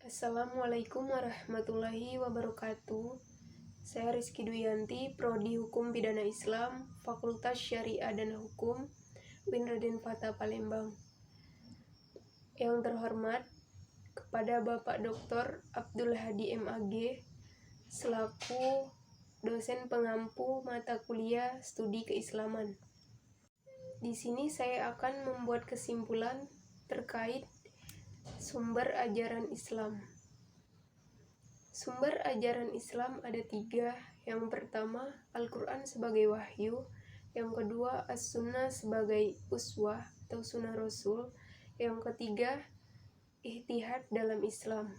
Assalamualaikum warahmatullahi wabarakatuh. Saya Rizky Duyanti, Prodi Hukum Pidana Islam, Fakultas Syariah dan Hukum, UIN Raden Fatah Palembang. Yang terhormat kepada Bapak Dr. Abdul Hadi MAG selaku dosen pengampu mata kuliah Studi Keislaman. Di sini saya akan membuat kesimpulan terkait sumber ajaran Islam. Sumber ajaran Islam ada 3. Yang pertama, Al-Quran sebagai wahyu. Yang kedua, As-Sunnah sebagai uswah atau sunnah Rasul. Yang ketiga, Ijtihad dalam Islam.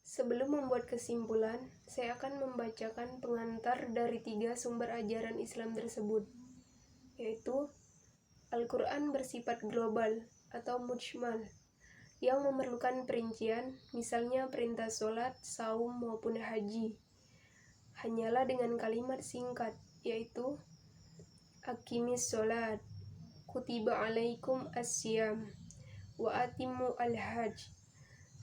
Sebelum membuat kesimpulan, saya akan membacakan pengantar dari 3 sumber ajaran Islam tersebut, yaitu Al-Quran bersifat global atau mujmal, yang memerlukan perincian, misalnya perintah sholat, saum, maupun haji. Hanyalah dengan kalimat singkat, yaitu Aqimis sholat, kutiba alaikum as-siyam, wa atimmu al-hajj.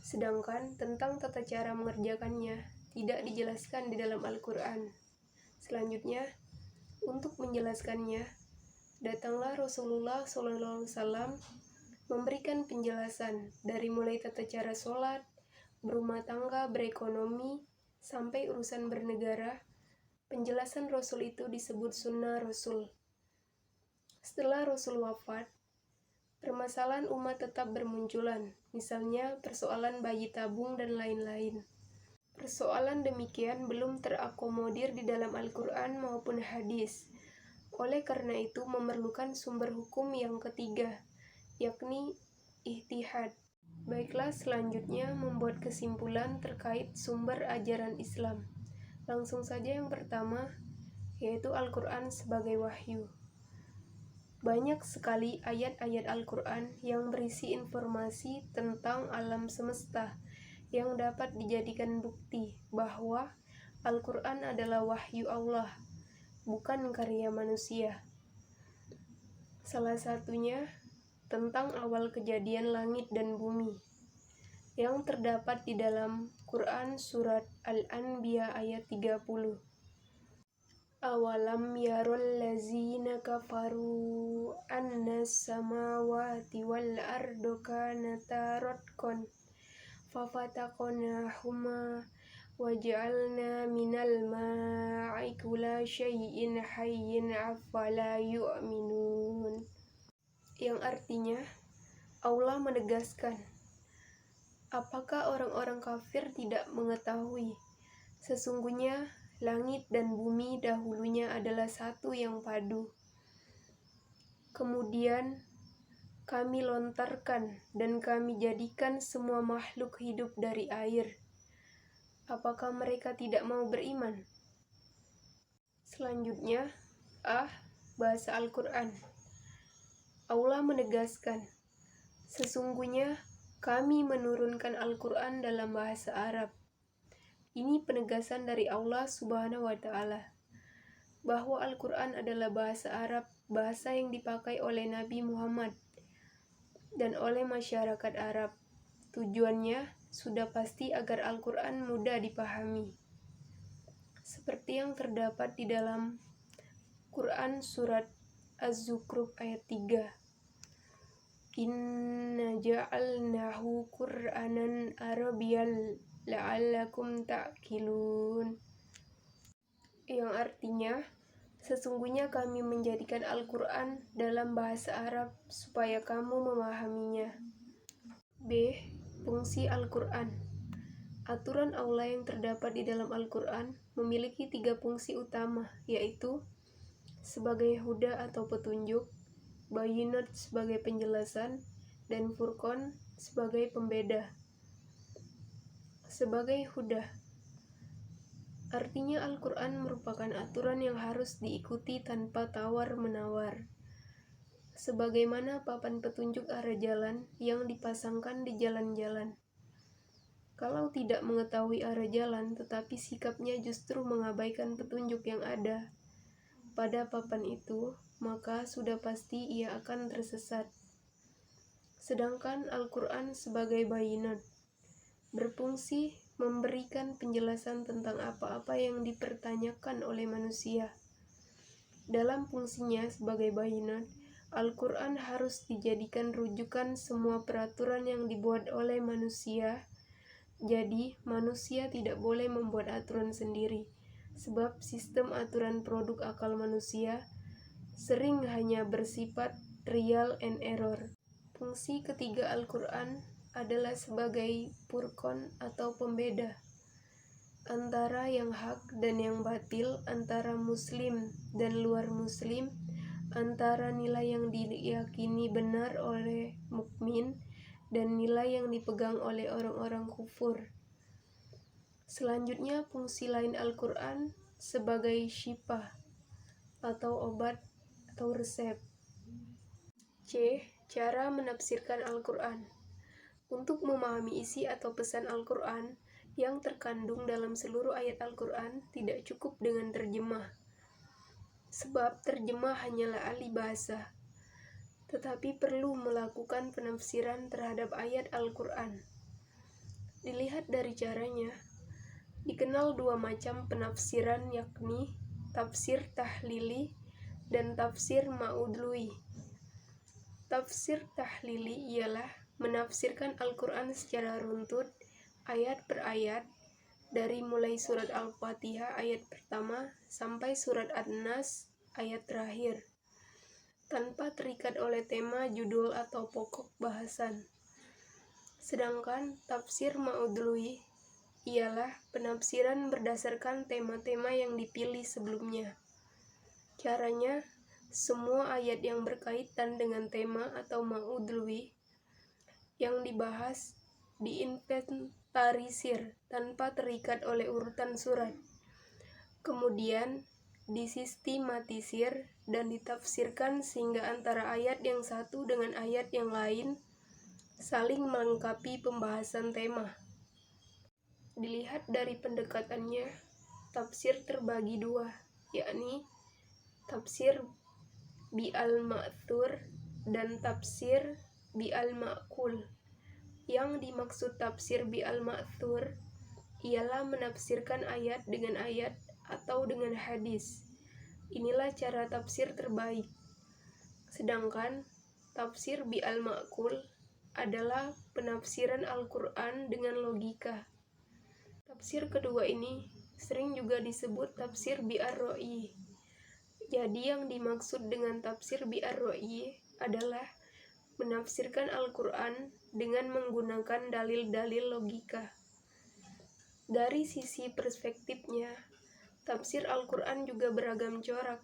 Sedangkan tentang tata cara mengerjakannya tidak dijelaskan di dalam Al-Quran. Selanjutnya, untuk menjelaskannya, datanglah Rasulullah SAW memberikan penjelasan dari mulai tata cara sholat, berumah tangga, berekonomi, sampai urusan bernegara. Penjelasan Rasul itu disebut sunnah Rasul. Setelah Rasul wafat, permasalahan umat tetap bermunculan, misalnya persoalan bayi tabung dan lain-lain. Persoalan demikian belum terakomodir di dalam Al-Quran maupun hadis. Oleh karena itu memerlukan sumber hukum yang ketiga, yakni ijtihad. Baiklah, selanjutnya membuat kesimpulan terkait sumber ajaran Islam. Langsung saja yang pertama, yaitu Al-Quran sebagai wahyu. Banyak sekali ayat-ayat Al-Quran yang berisi informasi tentang alam semesta yang dapat dijadikan bukti bahwa Al-Quran adalah wahyu Allah, bukan karya manusia. Salah satunya tentang awal kejadian langit dan bumi, yang terdapat di dalam Quran Surat Al-Anbiya ayat 30. Awalam yarul lazina kafaru annas samawati wal ardu kanata ratqan fafataqnahuma waj'alna minal ma'i kulla syai'in hayyin afala yu'minun. Yang artinya, Allah menegaskan, apakah orang-orang kafir tidak mengetahui sesungguhnya langit dan bumi dahulunya adalah satu yang padu. Kemudian kami lontarkan dan kami jadikan semua makhluk hidup dari air. Apakah mereka tidak mau beriman? Selanjutnya, bahasa Al-Quran. Allah menegaskan, sesungguhnya kami menurunkan Al-Quran dalam bahasa Arab. Ini penegasan dari Allah Subhanahu wa Ta'ala bahwa Al-Quran adalah bahasa Arab, bahasa yang dipakai oleh Nabi Muhammad dan oleh masyarakat Arab. Tujuannya sudah pasti agar Al-Quran mudah dipahami, seperti yang terdapat di dalam Quran Surat Az-Zukhruf ayat 3. Inna ja'alnahu Qur'anan Arabiyyan la'allakum ta'qilun. Yang artinya, sesungguhnya kami menjadikan Al-Quran dalam bahasa Arab supaya kamu memahaminya. B. Fungsi Al-Quran. Aturan Allah yang terdapat di dalam Al-Quran memiliki 3 fungsi utama, yaitu sebagai huda atau petunjuk, bayinat sebagai penjelasan, dan furqan sebagai pembeda. Sebagai huda, artinya Al-Quran merupakan aturan yang harus diikuti tanpa tawar-menawar, sebagaimana papan petunjuk arah jalan yang dipasangkan di jalan-jalan. Kalau tidak mengetahui arah jalan tetapi sikapnya justru mengabaikan petunjuk yang ada pada papan itu, maka sudah pasti ia akan tersesat. Sedangkan Al-Quran sebagai bayinat, berfungsi memberikan penjelasan tentang apa-apa yang dipertanyakan oleh manusia. Dalam fungsinya sebagai bayinat, Al-Quran harus dijadikan rujukan semua peraturan yang dibuat oleh manusia. Jadi, manusia tidak boleh membuat aturan sendiri, sebab sistem aturan produk akal manusia sering hanya bersifat trial and error. Fungsi ketiga Al-Quran adalah sebagai furqan atau pembeda antara yang hak dan yang batil, antara muslim dan luar muslim, antara nilai yang diyakini benar oleh mukmin dan nilai yang dipegang oleh orang-orang kufur. Selanjutnya, fungsi lain Al-Quran sebagai syifa atau obat atau resep. C. Cara menafsirkan Al-Quran. Untuk memahami isi atau pesan Al-Quran yang terkandung dalam seluruh ayat Al-Quran, tidak cukup dengan terjemah. Sebab terjemah hanyalah ahli bahasa, tetapi perlu melakukan penafsiran terhadap ayat Al-Quran. Dilihat dari caranya, dikenal dua macam penafsiran, yakni tafsir tahlili dan tafsir ma'udluwi. Tafsir tahlili ialah menafsirkan Al-Quran secara runtut, ayat per ayat, dari mulai surat Al-Fatihah ayat pertama sampai surat An-Nas ayat terakhir, tanpa terikat oleh tema, judul, atau pokok bahasan. Sedangkan tafsir ma'udluwi ialah penafsiran berdasarkan tema-tema yang dipilih sebelumnya. Caranya, semua ayat yang berkaitan dengan tema atau ma'udluwi yang dibahas diinventarisir tanpa terikat oleh urutan surat, kemudian disistematisir dan ditafsirkan sehingga antara ayat yang satu dengan ayat yang lain saling melengkapi pembahasan tema. Dilihat dari pendekatannya, tafsir terbagi dua, yakni tafsir bi'al-ma'thur dan tafsir bi'al-ma'qul. Yang dimaksud tafsir bi'al-ma'thur ialah menafsirkan ayat dengan ayat atau dengan hadis. Inilah cara tafsir terbaik. Sedangkan tafsir bi'al-ma'qul adalah penafsiran Al-Quran dengan logika. Tafsir kedua ini sering juga disebut tafsir bi'ar-ro'i. Jadi yang dimaksud dengan tafsir bi'ar-ro'i adalah menafsirkan Al-Quran dengan menggunakan dalil-dalil logika. Dari sisi perspektifnya, tafsir Al-Quran juga beragam corak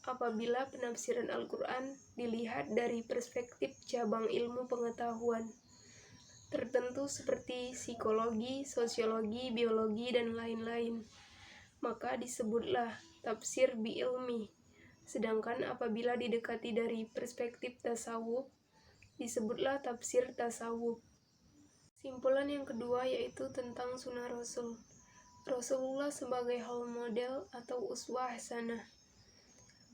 apabila penafsiran Al-Quran dilihat dari perspektif cabang ilmu pengetahuan tertentu seperti psikologi, sosiologi, biologi, dan lain-lain, maka disebutlah tafsir bi'ilmi. Sedangkan apabila didekati dari perspektif tasawuf, disebutlah tafsir tasawuf. Simpulan yang kedua yaitu tentang sunnah Rasul. Rasulullah sebagai role model atau uswah hasanah.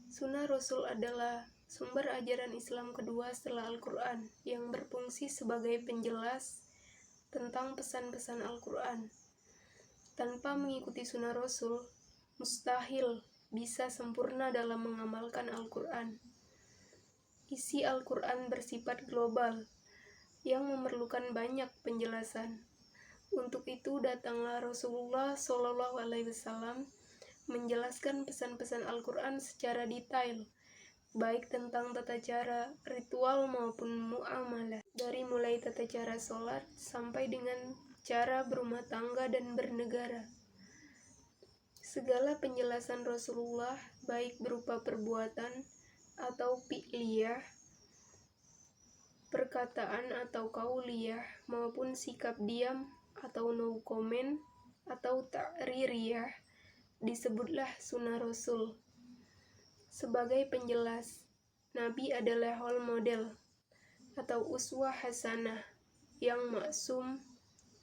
Sunnah Rasul adalah sumber ajaran Islam kedua setelah Al-Quran yang berfungsi sebagai penjelas tentang pesan-pesan Al-Quran. Tanpa mengikuti sunnah Rasul, mustahil bisa sempurna dalam mengamalkan Al-Quran. Isi Al-Quran bersifat global yang memerlukan banyak penjelasan. Untuk itu datanglah Rasulullah SAW menjelaskan pesan-pesan Al-Quran secara detail, baik tentang tata cara, ritual maupun muamalah, dari mulai tata cara sholat sampai dengan cara berumah tangga dan bernegara. Segala penjelasan Rasulullah, baik berupa perbuatan atau fi'liyah, perkataan atau qauliyah, maupun sikap diam atau no comment atau ta'ririyah, disebutlah sunnah Rasul. Sebagai penjelas, Nabi adalah role model atau uswah hasanah yang maksum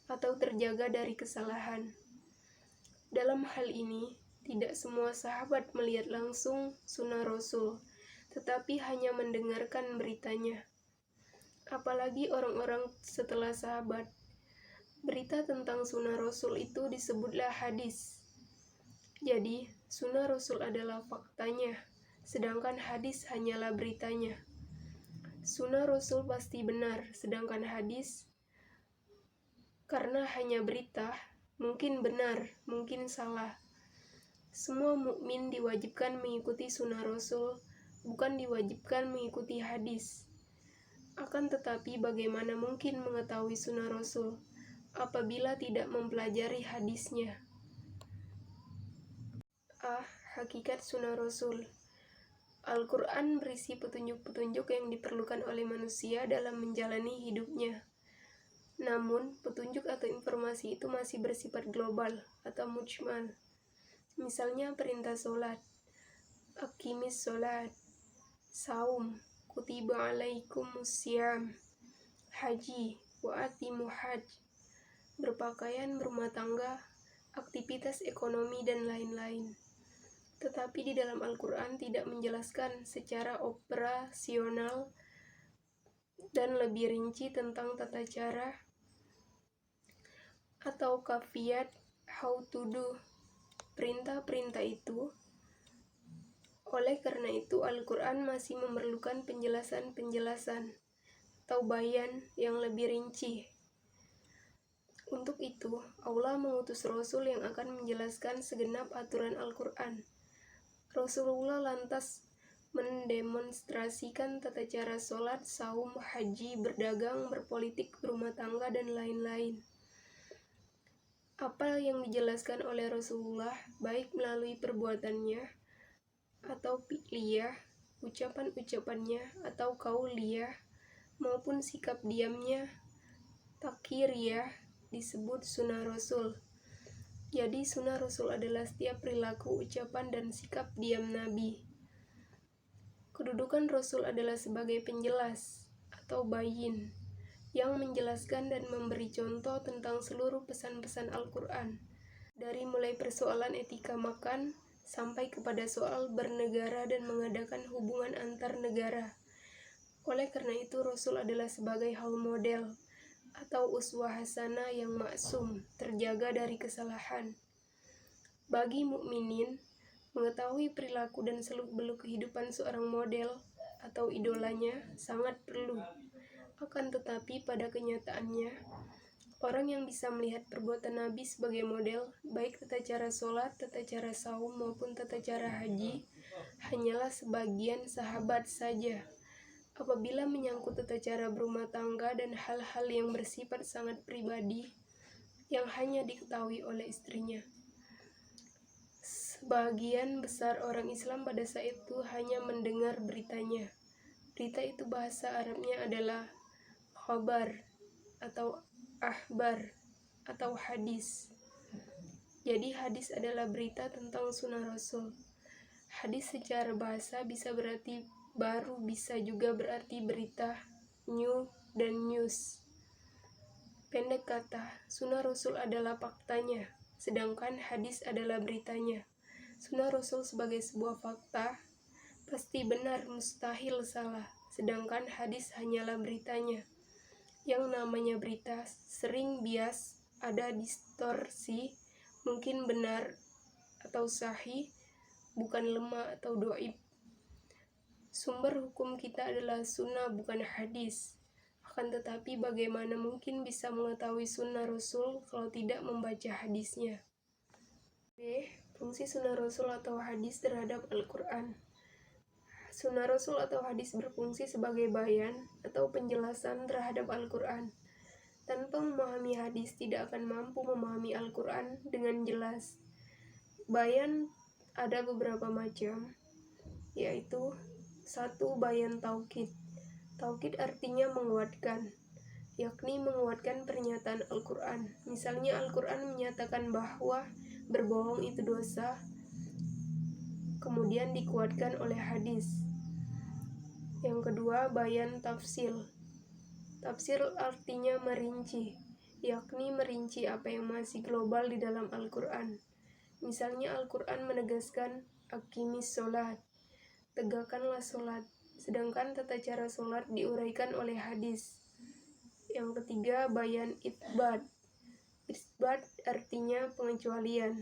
atau terjaga dari kesalahan. Dalam hal ini, tidak semua sahabat melihat langsung sunnah Rasul, tetapi hanya mendengarkan beritanya. Apalagi orang-orang setelah sahabat. Berita tentang sunnah Rasul itu disebutlah hadis. Jadi, sunnah Rasul adalah faktanya, sedangkan hadis hanyalah beritanya. Sunnah Rasul pasti benar, sedangkan hadis karena hanya berita, mungkin benar, mungkin salah. Semua mukmin diwajibkan mengikuti sunnah Rasul, bukan diwajibkan mengikuti hadis. Akan tetapi bagaimana mungkin mengetahui sunnah Rasul apabila tidak mempelajari hadisnya? Hakikat sunnah Rasul. Al-Quran berisi petunjuk-petunjuk yang diperlukan oleh manusia dalam menjalani hidupnya. Namun, petunjuk atau informasi itu masih bersifat global atau mujmal. Misalnya perintah sholat, aqimis sholat, saum, kutiba alaikumusiyam, haji, wa atimu hajj, berpakaian, berumah tangga, aktivitas ekonomi, dan lain-lain. Tetapi di dalam Al-Quran tidak menjelaskan secara operasional dan lebih rinci tentang tata cara atau kafiyat how to do perintah-perintah itu. Oleh karena itu, Al-Quran masih memerlukan penjelasan-penjelasan atau bayan yang lebih rinci. Untuk itu, Allah mengutus Rasul yang akan menjelaskan segenap aturan Al-Quran. Rasulullah lantas mendemonstrasikan tata cara sholat, saum, haji, berdagang, berpolitik, berumah tangga, dan lain-lain. Apa yang dijelaskan oleh Rasulullah, baik melalui perbuatannya, atau fi'liyah, ucapan-ucapannya, atau qauliyah, maupun sikap diamnya, takriyah, disebut sunnah Rasul. Jadi sunnah Rasul adalah setiap perilaku, ucapan, dan sikap diam Nabi. Kedudukan Rasul adalah sebagai penjelas atau bayin yang menjelaskan dan memberi contoh tentang seluruh pesan-pesan Al-Quran, dari mulai persoalan etika makan sampai kepada soal bernegara dan mengadakan hubungan antar negara. Oleh karena itu, Rasul adalah sebagai role model atau uswah hasanah yang maksum, terjaga dari kesalahan. Bagi mukminin, mengetahui perilaku dan seluk-beluk kehidupan seorang model atau idolanya sangat perlu. Akan tetapi pada kenyataannya, orang yang bisa melihat perbuatan Nabi sebagai model, baik tata cara sholat, tata cara saum, maupun tata cara haji, hanyalah sebagian sahabat saja. Apabila menyangkut tata cara berumah tangga dan hal-hal yang bersifat sangat pribadi yang hanya diketahui oleh istrinya, sebagian besar orang Islam pada saat itu hanya mendengar beritanya. Berita itu bahasa Arabnya adalah khabar atau ahbar atau hadis. Jadi hadis adalah berita tentang sunnah Rasul. Hadis secara bahasa bisa berarti baru, bisa juga berarti berita, new, dan news. Pendek kata, sunnah Rasul adalah faktanya, sedangkan hadis adalah beritanya. Sunnah Rasul sebagai sebuah fakta pasti benar, mustahil salah, sedangkan hadis hanyalah beritanya. Yang namanya berita sering bias, ada distorsi, mungkin benar atau sahih, bukan lemah atau dhaif. Sumber hukum kita adalah sunnah, bukan hadis. Akan tetapi bagaimana mungkin bisa mengetahui sunnah Rasul kalau tidak membaca hadisnya? B. Fungsi sunnah Rasul atau hadis terhadap Al-Quran. Sunnah Rasul atau hadis berfungsi sebagai bayan atau penjelasan terhadap Al-Quran. Tanpa memahami hadis tidak akan mampu memahami Al-Quran dengan jelas. Bayan ada beberapa macam, yaitu 1. Bayan taukid. Taukid artinya menguatkan, yakni menguatkan pernyataan Al-Quran. Misalnya Al-Quran menyatakan bahwa berbohong itu dosa, kemudian dikuatkan oleh hadis. Yang kedua, bayan tafsil. Tafsir artinya merinci, yakni merinci apa yang masih global di dalam Al-Quran. Misalnya Al-Quran menegaskan aqimis sholat, tegakkanlah sholat, sedangkan tata cara sholat diuraikan oleh hadis. Yang ketiga, bayan itsbat. Akibat artinya pengecualian.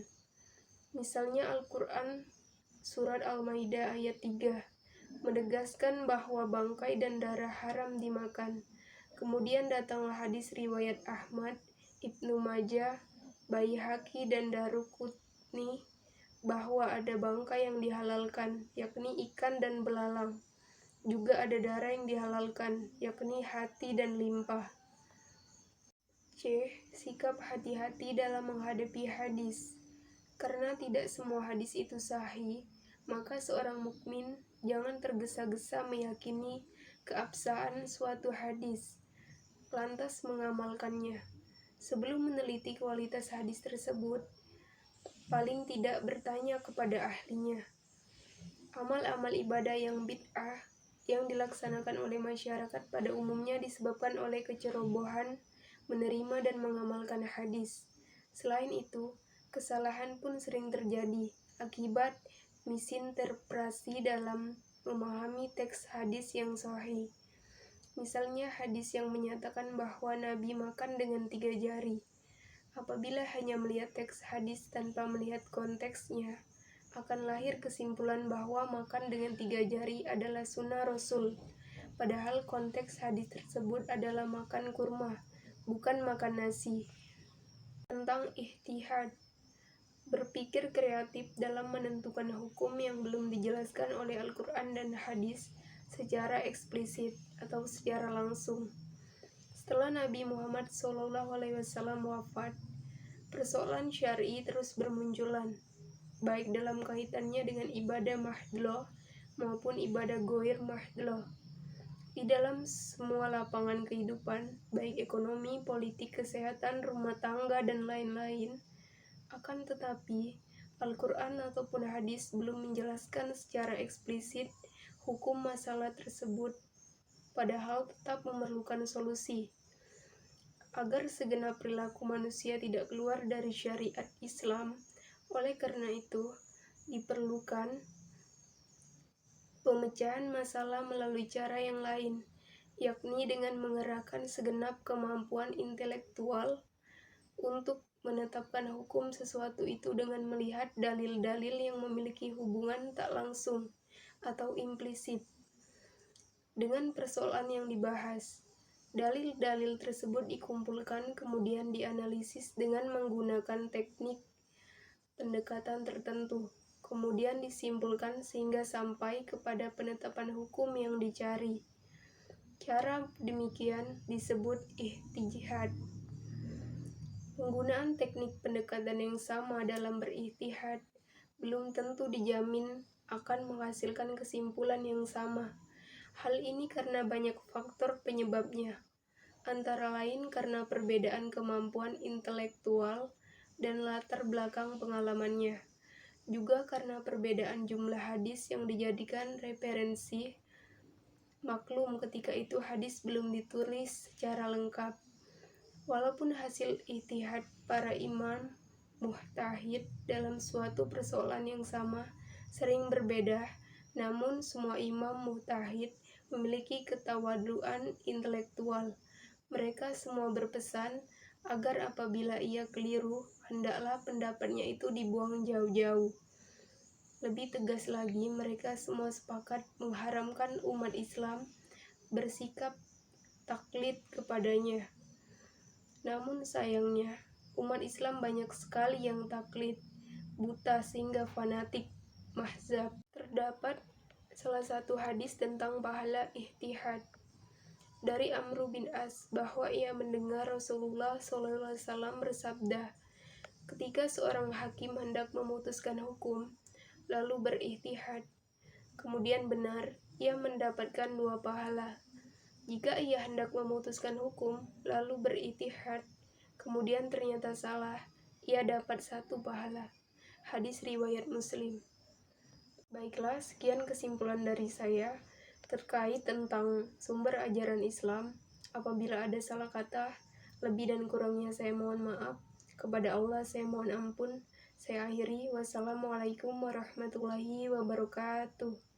Misalnya Al-Quran Surat Al-Maidah ayat 3 menegaskan bahwa bangkai dan darah haram dimakan. Kemudian datanglah hadis riwayat Ahmad, Ibnu Majah, Baihaqi dan Daruqutni bahwa ada bangkai yang dihalalkan, yakni ikan dan belalang. Juga ada darah yang dihalalkan, yakni hati dan limpah. C. Sikap hati-hati dalam menghadapi hadis. Karena tidak semua hadis itu sahih, maka seorang mukmin jangan tergesa-gesa meyakini keabsahan suatu hadis, lantas mengamalkannya. Sebelum meneliti kualitas hadis tersebut, paling tidak bertanya kepada ahlinya. Amal-amal ibadah yang bid'ah yang dilaksanakan oleh masyarakat pada umumnya disebabkan oleh kecerobohan menerima dan mengamalkan hadis. Selain itu, kesalahan pun sering terjadi akibat misinterpretasi dalam memahami teks hadis yang sahih. Misalnya hadis yang menyatakan bahwa Nabi makan dengan 3 jari. Apabila hanya melihat teks hadis tanpa melihat konteksnya, akan lahir kesimpulan bahwa makan dengan 3 jari adalah sunnah Rasul. Padahal konteks hadis tersebut adalah makan kurma, bukan makan nasi. Tentang ihtihad, berpikir kreatif dalam menentukan hukum yang belum dijelaskan oleh Al-Quran dan hadis secara eksplisit atau secara langsung. Setelah Nabi Muhammad SAW wafat, persoalan syar'i terus bermunculan, baik dalam kaitannya dengan ibadah mahdhah maupun ibadah ghair mahdhah. Di dalam semua lapangan kehidupan, baik ekonomi, politik, kesehatan, rumah tangga, dan lain-lain. Akan tetapi, Al-Quran ataupun hadis belum menjelaskan secara eksplisit hukum masalah tersebut, padahal tetap memerlukan solusi. Agar segenap perilaku manusia tidak keluar dari syariat Islam, oleh karena itu, diperlukan pemecahan masalah melalui cara yang lain, yakni dengan mengerahkan segenap kemampuan intelektual untuk menetapkan hukum sesuatu itu dengan melihat dalil-dalil yang memiliki hubungan tak langsung atau implisit dengan persoalan yang dibahas. Dalil-dalil tersebut dikumpulkan kemudian dianalisis dengan menggunakan teknik pendekatan tertentu, kemudian disimpulkan sehingga sampai kepada penetapan hukum yang dicari. Cara demikian disebut ijtihad. Penggunaan teknik pendekatan yang sama dalam berijtihad belum tentu dijamin akan menghasilkan kesimpulan yang sama. Hal ini karena banyak faktor penyebabnya, antara lain karena perbedaan kemampuan intelektual dan latar belakang pengalamannya, juga karena perbedaan jumlah hadis yang dijadikan referensi. Maklum ketika itu hadis belum ditulis secara lengkap. Walaupun hasil ijtihad para imam mujtahid dalam suatu persoalan yang sama sering berbeda, namun semua imam mujtahid memiliki ketawaduan intelektual. Mereka semua berpesan agar apabila ia keliru, hendaklah pendapatnya itu dibuang jauh-jauh. Lebih tegas lagi, mereka semua sepakat mengharamkan umat Islam bersikap taklid kepadanya. Namun sayangnya, umat Islam banyak sekali yang taklid, buta sehingga fanatik mazhab. Terdapat salah satu hadis tentang pahala ijtihad dari Amr bin As bahwa ia mendengar Rasulullah SAW bersabda, ketika seorang hakim hendak memutuskan hukum lalu berijtihad, kemudian benar, ia mendapatkan 2 pahala. Jika ia hendak memutuskan hukum lalu berijtihad, kemudian ternyata salah, ia dapat 1 pahala. Hadis riwayat Muslim. Baiklah, sekian kesimpulan dari saya terkait tentang sumber ajaran Islam. Apabila ada salah kata, lebih dan kurangnya saya mohon maaf. Kepada Allah saya mohon ampun. Saya akhiri. Wassalamualaikum warahmatullahi wabarakatuh.